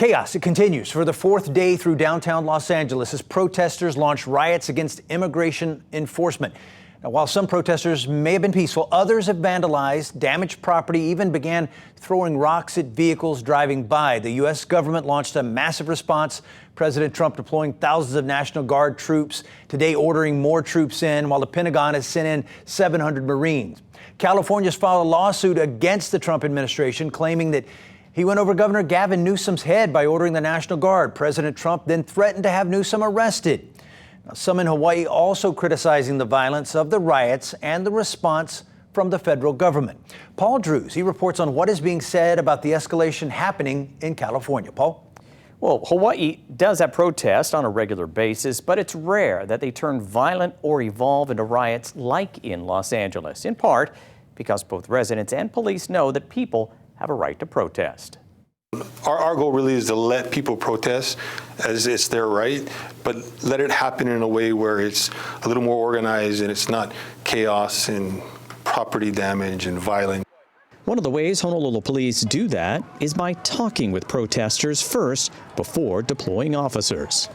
Chaos, it continues for the fourth day through downtown Los Angeles as protesters launch riots against immigration enforcement. Now, while some protesters may have been peaceful, others have vandalized, damaged property, even began throwing rocks at vehicles driving by. The U.S. government launched a massive response. President Trump deploying thousands of National Guard troops, today ordering more troops in, while the Pentagon has sent in 700 Marines. California's filed a lawsuit against the Trump administration, claiming that he went over Governor Gavin Newsom's head by ordering the National Guard. President Trump then threatened to have Newsom arrested. Now, some in Hawaii also criticizing the violence of the riots and the response from the federal government. Paul Drews, he reports on what is being said about the escalation happening in California. Paul? Well, Hawaii does have protests on a regular basis, but it's rare that they turn violent or evolve into riots like in Los Angeles, in part because both residents and police know that people have a right to protest. Our goal really is to let people protest as it's their right, but let it happen in a way where it's a little more organized and it's not chaos and property damage and violence. One of the ways Honolulu police do that is by talking with protesters first before deploying officers.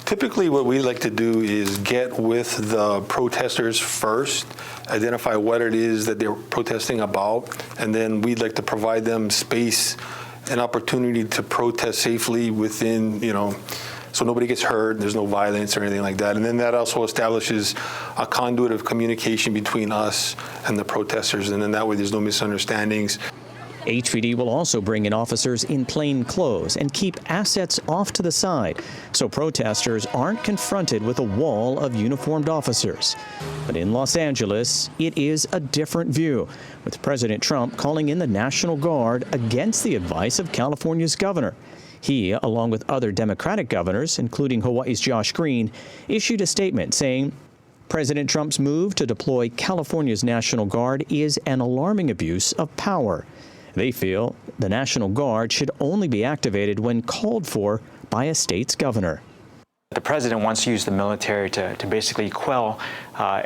Typically what we like to do is get with the protesters first, identify what it is that they're protesting about, and then we'd like to provide them space and opportunity to protest safely within, so nobody gets hurt, there's no violence or anything like that. And then that also establishes a conduit of communication between us and the protesters, and then that way there's no misunderstandings. HPD will also bring in officers in plain clothes and keep assets off to the side so protesters aren't confronted with a wall of uniformed officers. But in Los Angeles, it is a different view, with President Trump calling in the National Guard against the advice of California's governor. He, along with other Democratic governors, including Hawaii's Josh Green, issued a statement saying President Trump's move to deploy California's National Guard is an alarming abuse of power. They feel the National Guard should only be activated when called for by a state's governor. The president wants to use the military to basically quell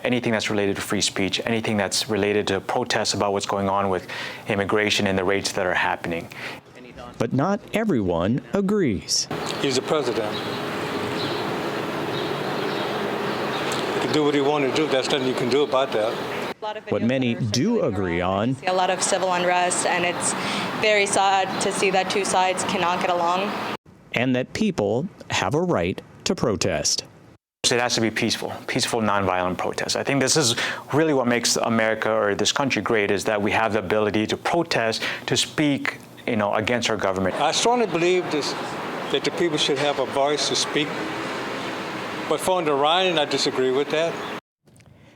anything that's related to free speech, anything that's related to protests about what's going on with immigration and the raids that are happening. But not everyone agrees. He's the president. He can do what he wants to do. There's nothing you can do about that. What many do agree on, a lot of civil unrest, and it's very sad to see that two sides cannot get along. And that people have a right to protest. It has to be peaceful, nonviolent protest. I think this is really what makes America or this country great, is that we have the ability to protest, to speak, against our government. I strongly believe that the people should have a voice to speak. But for the riot, I disagree with that.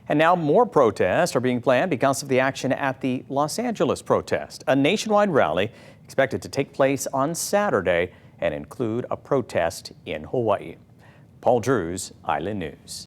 And now more protests are being planned because of the action at the Los Angeles protest. A nationwide rally expected to take place on Saturday and include a protest in Hawaii. Paul Drews, Island News.